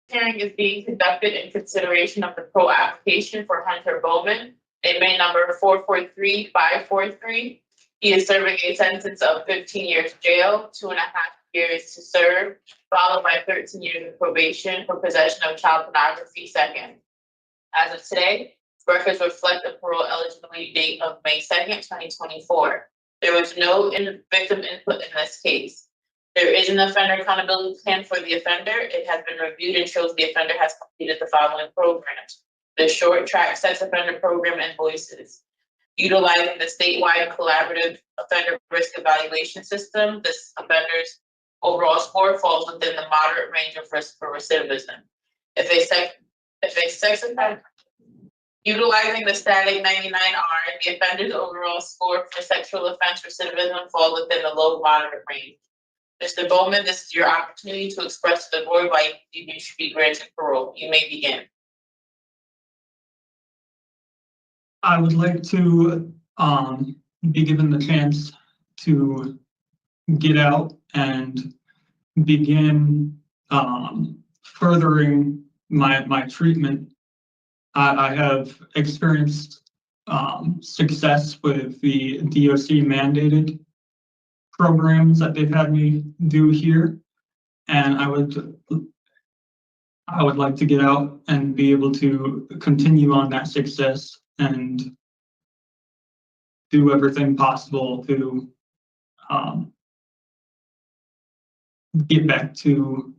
Hearing is being conducted in consideration of the parole application for Hunter Bowman, inmate number 443543. He is serving a sentence of 15 years jail, 2.5 years to serve, followed by 13 years of probation for possession of child pornography second. As of today, records reflect the parole eligibility date of May 2nd, 2024. There was no victim input in this case. There is an offender accountability plan for the offender. It has been reviewed and shows the offender has completed the following programs: the short track sex offender program and voices. Utilizing the statewide collaborative offender risk evaluation system, this offender's overall score falls within the moderate range of risk for recidivism. If a sex offender utilizing the static 99R, the offender's overall score for sexual offense recidivism falls within the low moderate range. Mr. Bowman, this is your opportunity to express to the board why you should be granted parole. You may begin. I would like to be given the chance to get out and begin furthering my treatment. I have experienced success with the DOC mandated programs that they've had me do here, and I would like to get out and be able to continue on that success and do everything possible to get back to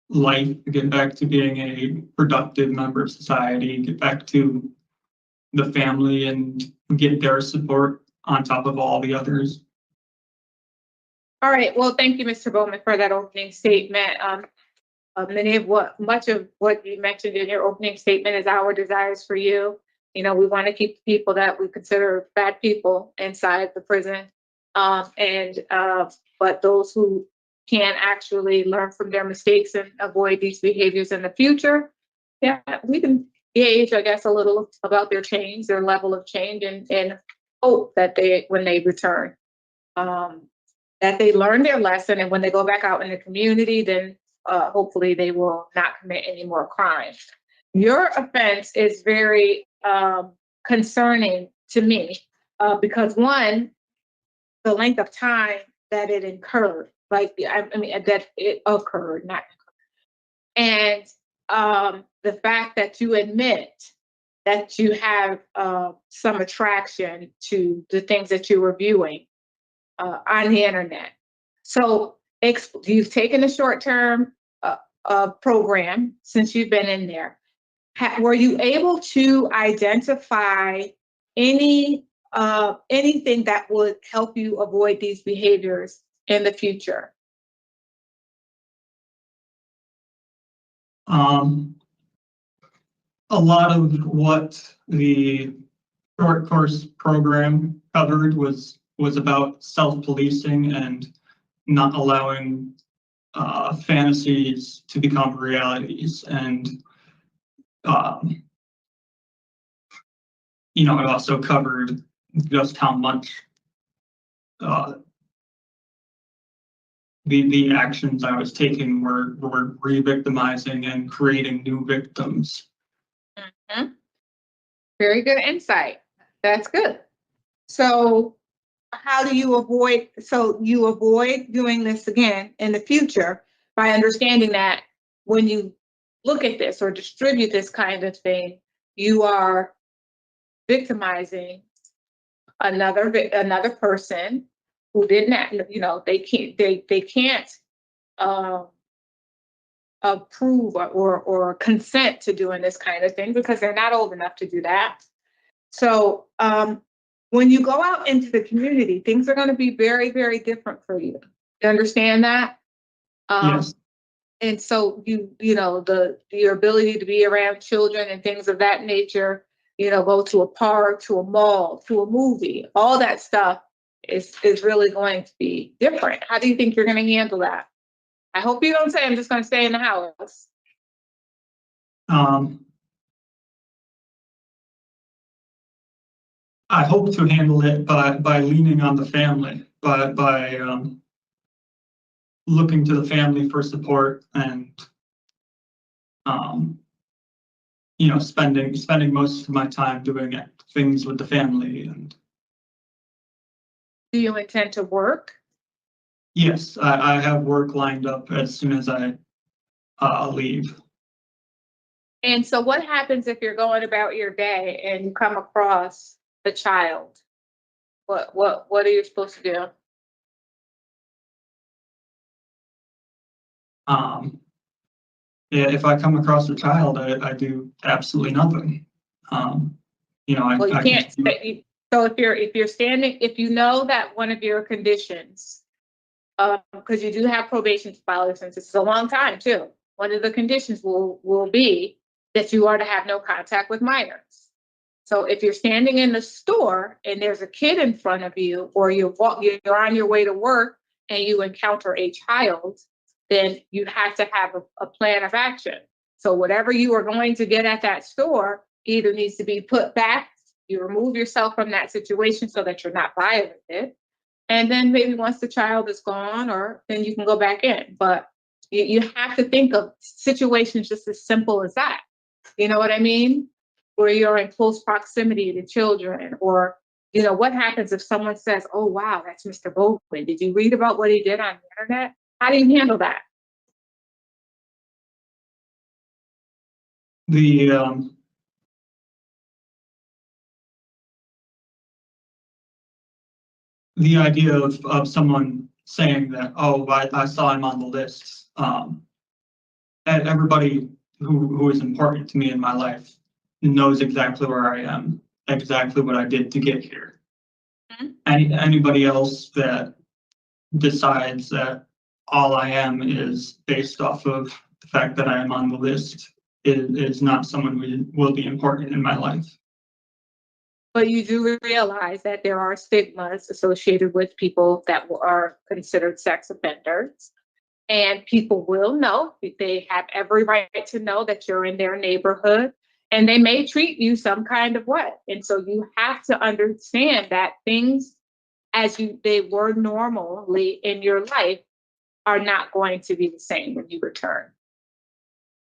life, get back to being a productive member of society, get back to the family and get their support on top of all the others. All right. Well, thank you, Mr. Bowman, for that opening statement. Much of what you mentioned in your opening statement is our desires for you. You know, we want to keep the people that we consider bad people inside the prison, but those who can actually learn from their mistakes and avoid these behaviors in the future. Yeah, we can gauge, I guess, a little about their change, their level of change, and hope that when they return, that they learn their lesson, and when they go back out in the community, then hopefully they will not commit any more crimes. Your offense is very concerning to me because, one, the length of time that it incurred, that it occurred, and the fact that you admit that you have some attraction to the things that you were viewing on the internet. So you've taken a short-term program since you've been in there. Were you able to identify anything that would help you avoid these behaviors in the future? A lot of what the short course program covered was about self-policing and not allowing fantasies to become realities. And it also covered just how much the actions I was taking were re-victimizing and creating new victims. Mm-hmm. Very good insight. That's good. So how do you avoid, you avoid doing this again in the future by understanding that when you look at this or distribute this kind of thing, you are victimizing another person who didn't, they can't approve or consent to doing this kind of thing because they're not old enough to do that. So when you go out into the community, things are going to be very, very different for you. You understand that? Yes. And so your ability to be around children and things of that nature, go to a park, to a mall, to a movie, all that stuff is really going to be different. How do you think you're going to handle that? I hope you don't say I'm just going to stay in the house. I hope to handle it by leaning on the family, by looking to the family for support and You know, spending most of my time doing things with the family. And Do you intend to work? yes, I have work lined up as soon as I leave. And so what happens if you're going about your day and you come across the child? What are you supposed to do? Yeah, if I come across a child, I do absolutely nothing. You know, Well, you I can't, continue. so if you're standing, if you know that one of your conditions, because you do have probation violations, it's a long time too. One of the conditions will be that you are to have no contact with minors. So if you're standing in the store and there's a kid in front of you, or you're on your way to work and you encounter a child, then you have to have a plan of action. So whatever you are going to get at that store either needs to be put back, you remove yourself from that situation so that you're not violated. And then maybe once the child is gone, or then you can go back in. But you have to think of situations just as simple as that. You know what I mean? Where you're in close proximity to children, or, you know, what happens if someone says, oh, wow, that's Mr. Baldwin. Did you read about what he did on the internet? How do you handle that? The idea of someone saying that, oh, I saw him on the list. And everybody who is important to me in my life knows exactly where I am, exactly what I did to get here. Mhm. Anybody else that decides that all I am is based off of the fact that I am on the list is not someone who will be important in my life. But you do realize that there are stigmas associated with people that are considered sex offenders. And people will know, they have every right to know that you're in their neighborhood, and they may treat you some kind of way. And so you have to understand that things they were normally in your life are not going to be the same when you return.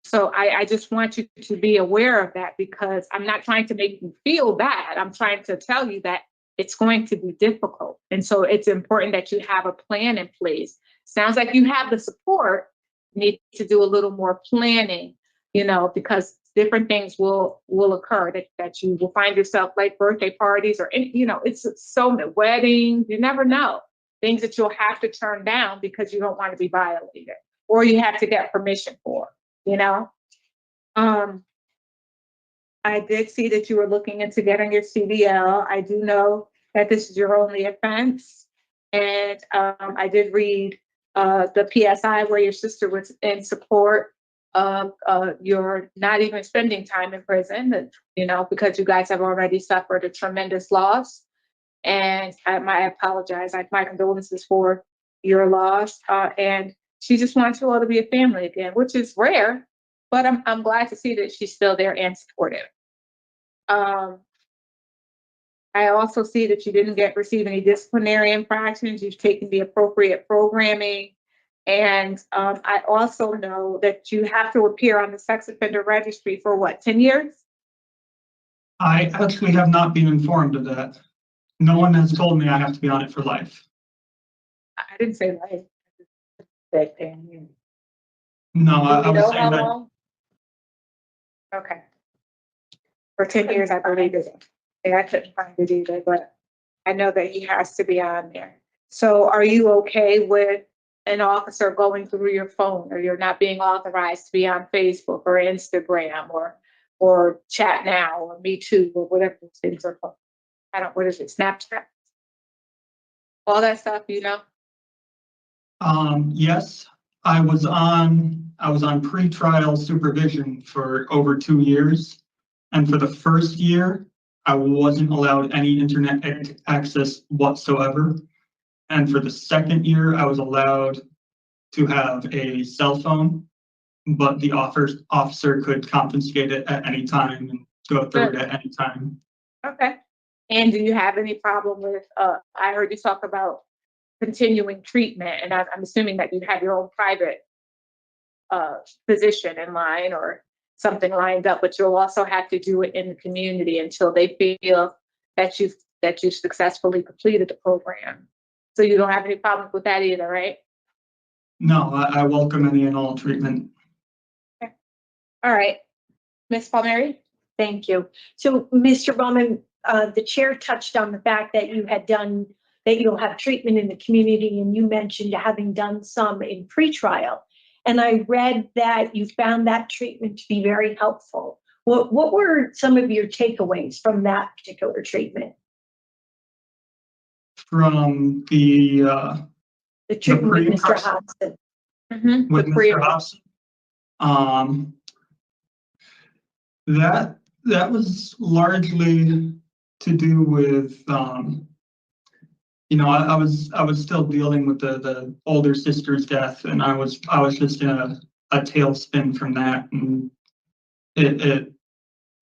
So I just want you to be aware of that, because I'm not trying to make you feel bad. I'm trying to tell you that it's going to be difficult. And so it's important that you have a plan in place. Sounds like you have the support. You need to do a little more planning, you know, because different things will occur that you will find yourself, like birthday parties, or, you know, it's so many weddings, you never know. Things that you'll have to turn down because you don't want to be violated, or you have to get permission for. You know, I did see that you were looking into getting your CDL. I do know that this is your only offense. And I did read the PSI where your sister was in support of your not even spending time in prison, you know, because you guys have already suffered a tremendous loss. And I apologize. My condolences for your loss. And she just wants you all to be a family again, which is rare, but I'm glad to see that she's still there and supportive. I also see that you didn't receive any disciplinary infractions. You've taken the appropriate programming. And I also know that you have to appear on the sex offender registry for what, 10 years? I actually have not been informed of that. No one has told me I have to be on it for life. I didn't say life. I said 10 years. No, I was know saying how that. long? Okay. For 10 years, I believe it. Yeah, I couldn't find it either, but I know that he has to be on there. So are you okay with an officer going through your phone, or you're not being authorized to be on Facebook or Instagram or Chat Now or Me Too or whatever those things are called? What is it, Snapchat? All that stuff, you know? Yes, I was on pretrial supervision for over 2 years. And for the first year, I wasn't allowed any internet access whatsoever. And for the second year, I was allowed to have a cell phone, but the officer could confiscate it at any time and go through it at any time. Okay. And do you have any problem with, I heard you talk about continuing treatment, and I'm assuming that you have your own private physician in line, or something lined up, but you'll also have to do it in the community until they feel that you successfully completed the program. So you don't have any problems with that either, right? No, I welcome any and all treatment. All right. Ms. Palmieri? Thank you. So, Mr. Bowman, the chair touched on the fact that you'll have treatment in the community, and you mentioned having done some in pretrial. And I read that you found that treatment to be very helpful. What were some of your takeaways from that particular treatment? From the treatment with Mr. pre-person- Hobson. Mm-hmm. with Mr. Hobson, that was largely to do with I was still dealing with the older sister's death, and I was just in a tailspin from that, and it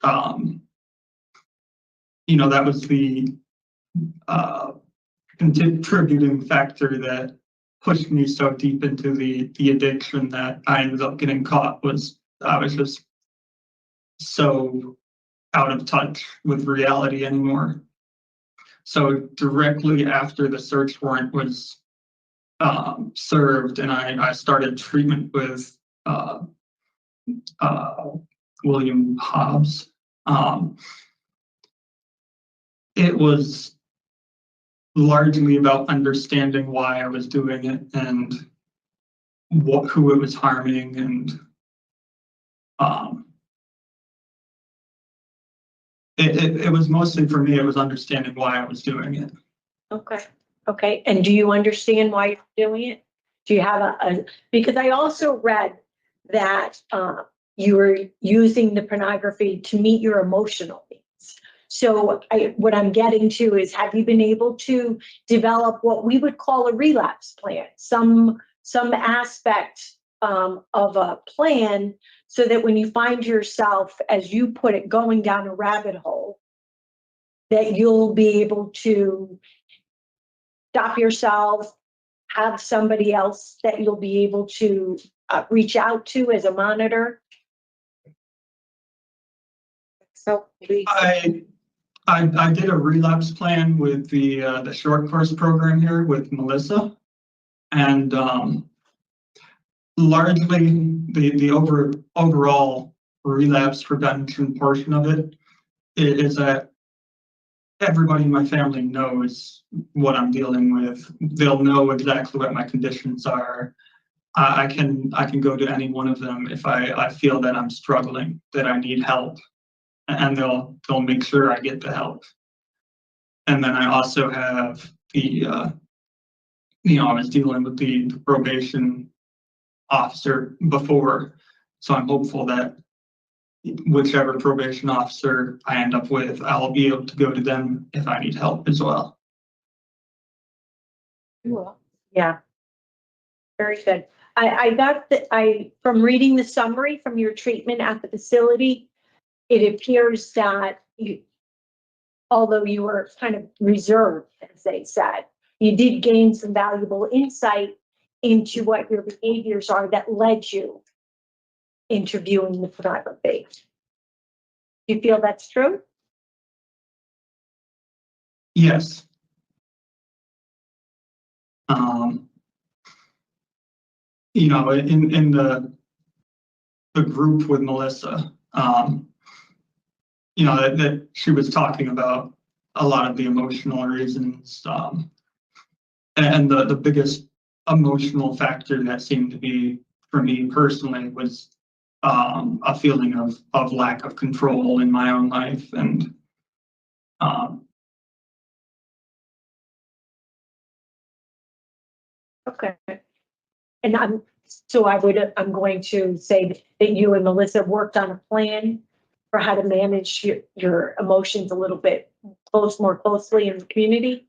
that was the contributing factor that pushed me so deep into the addiction that I ended up getting caught. I was just so out of touch with reality anymore. So directly after the search warrant was served, and I started treatment with William Hobbs, it was largely about understanding why I was doing it and who it was harming, and it was mostly for me, it was understanding why I was doing it. Okay. And do you understand why you're doing it? Do you have because I also read that you were using the pornography to meet your emotional needs. So what I'm getting to is, have you been able to develop what we would call a relapse plan, some aspect of a plan, so that when you find yourself, as you put it, going down a rabbit hole, that you'll be able to stop yourself, have somebody else that you'll be able to reach out to as a monitor? So please. I did a relapse plan with the short course program here with Melissa, and largely the overall relapse prevention portion of it is that everybody in my family knows what I'm dealing with. They'll know exactly what my conditions are. I can go to any one of them if I feel that I'm struggling, that I need help, and they'll make sure I get the help. And then I also have the I was dealing with the probation officer before, so I'm hopeful that whichever probation officer I end up with, I'll be able to go to them if I need help as well. Yeah, very good. From reading the summary from your treatment at the facility, it appears that although you were kind of reserved, as they said, you did gain some valuable insight into what your behaviors are that led you into viewing the pornography. Do you feel that's true? Yes. In the group with Melissa, that she was talking about a lot of the emotional reasons, and the biggest emotional factor that seemed to be for me personally was a feeling of lack of control in my own life, and Okay. And I'm going to say that you and Melissa worked on a plan for how to manage your emotions a little bit more closely in the community.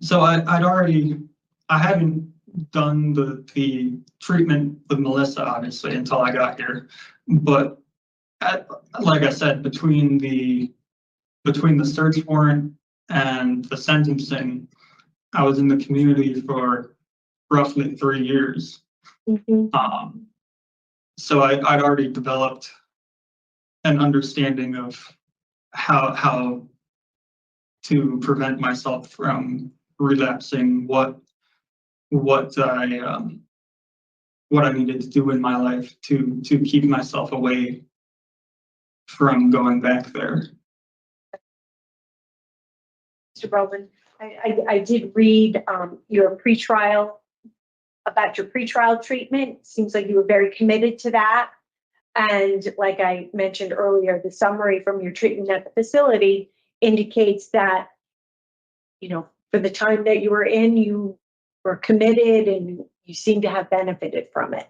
So I hadn't done the treatment with Melissa, obviously, until I got here, but like I said, between the search warrant and the sentencing, I was in the community for roughly 3 years. Mhm. So I'd already developed an understanding of how to prevent myself from relapsing, what I needed to do in my life to keep myself away from going back there. Mr. Bowman, I did read, your pretrial, about your pretrial treatment. Seems like you were very committed to that. And like I mentioned earlier, the summary from your treatment at the facility indicates that, you know, for the time that you were in, you were committed and you seem to have benefited from it.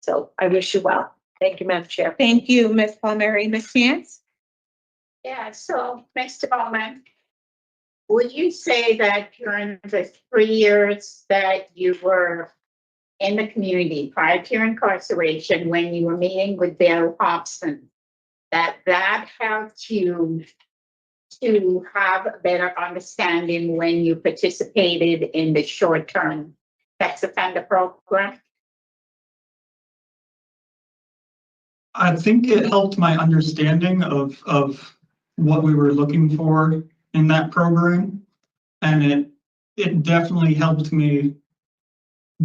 So I wish you well. Thank you, Madam Chair. Thank you, Ms. Palmieri. Ms. Chance? Yeah, so, Mr. Bowman, would you say that during the 3 years that you were in the community prior to your incarceration, when you were meeting with Bill Hobson, that helped you to have a better understanding when you participated in the short-term sex offender program? I think it helped my understanding of what we were looking for in that program. And it definitely helped me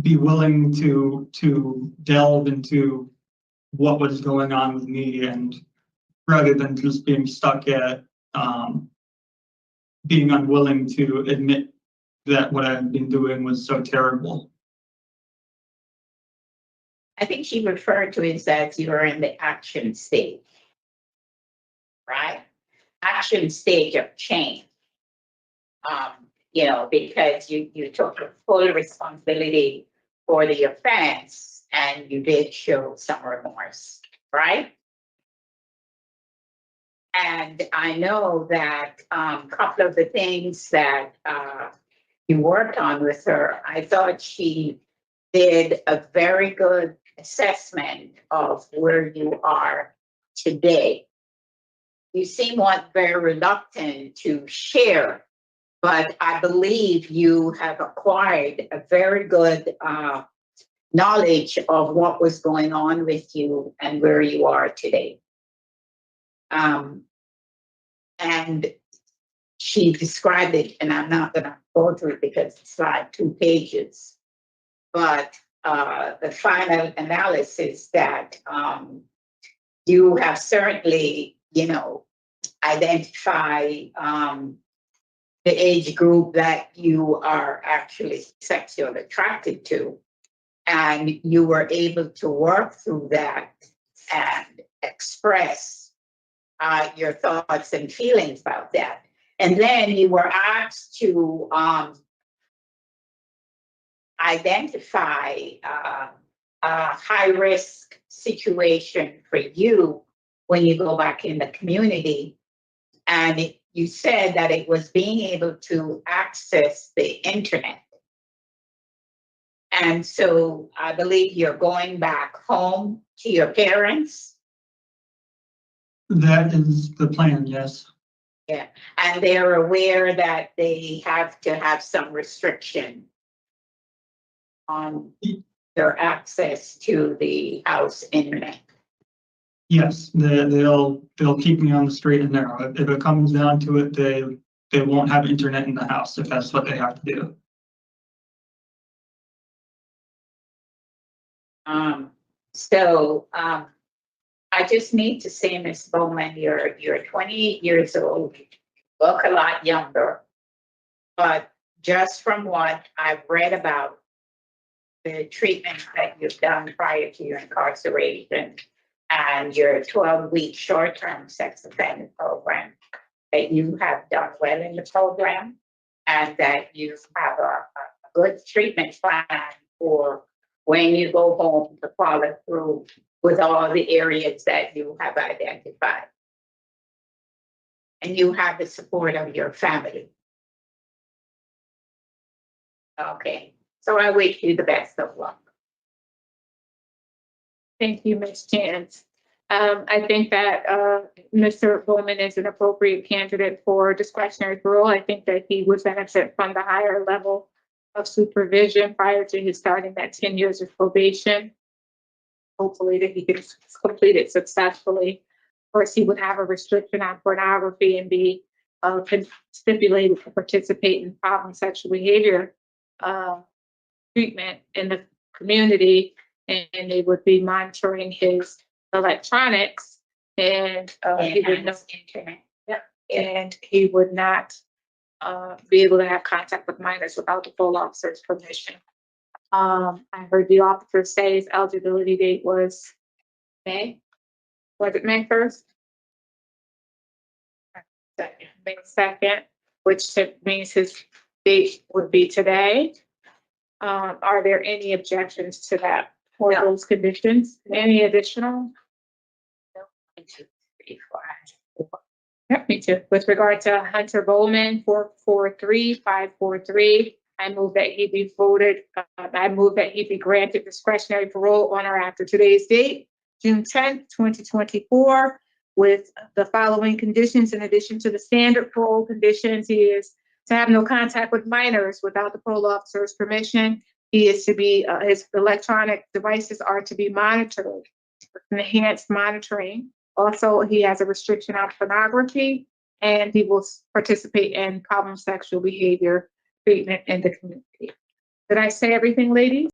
be willing to delve into what was going on with me, and rather than just being stuck at being unwilling to admit that what I've been doing was so terrible. I think she referred to it as you were in the action stage, right? Action stage of change. You know, because you took full responsibility for the offense and you did show some remorse, right? And I know that a couple of the things that you worked on with her, I thought she did a very good assessment of where you are today. You seem like very reluctant to share, but I believe you have acquired a very good knowledge of what was going on with you and where you are today. And she described it, and I'm not going to go through it because it's like 2 pages, but the final analysis that you have certainly, you know, identify the age group that you are actually sexually attracted to, and you were able to work through that and express your thoughts and feelings about that. And then you were asked to identify a high-risk situation for you when you go back in the community. And you said that it was being able to access the internet. And so I believe you're going back home to your parents. That is the plan, yes. Yeah, and they're aware that they have to have some restriction on their access to the house internet. Yes, they'll keep me on the straight and narrow. If it comes down to it, they won't have internet in the house if that's what they have to do. I just need to say, Ms. Bowman, you're 28 years old, look a lot younger, but just from what I've read about the treatment that you've done prior to your incarceration and your 12-week short-term sex offender program, that you have done well in the program and that you have a good treatment plan for when you go home to follow through with all the areas that you have identified. And you have the support of your family. Okay, so I wish you the best of luck. Thank you, Ms. Chance. I think that Mr. Bowman is an appropriate candidate for discretionary parole. I think that he would benefit from the higher level of supervision prior to his starting that 10 years of probation. Hopefully that he can complete it successfully. First, he would have a restriction on pornography and be stipulated to participate in problem sexual behavior treatment in the community, and they would be monitoring his electronics, and he would know internet. and he would not be able to have contact with minors without the full officer's permission. I heard the officer say his eligibility date was May. Was it May 1st? May 2nd, which means his date would be today. Are there any objections to that or No. those conditions? Any additional? 1, 2, 3, 4. Yep, me too. With regard to Hunter Bowman, 443543, I move that he be granted discretionary parole on or after today's date, June 10th, 2024, with the following conditions. In addition to the standard parole conditions, he is to have no contact with minors without the parole officer's permission. He is to be, his electronic devices are to be monitored, enhanced monitoring. Also, he has a restriction on pornography, and he will participate in problem sexual behavior treatment in the community. Did I say everything, ladies?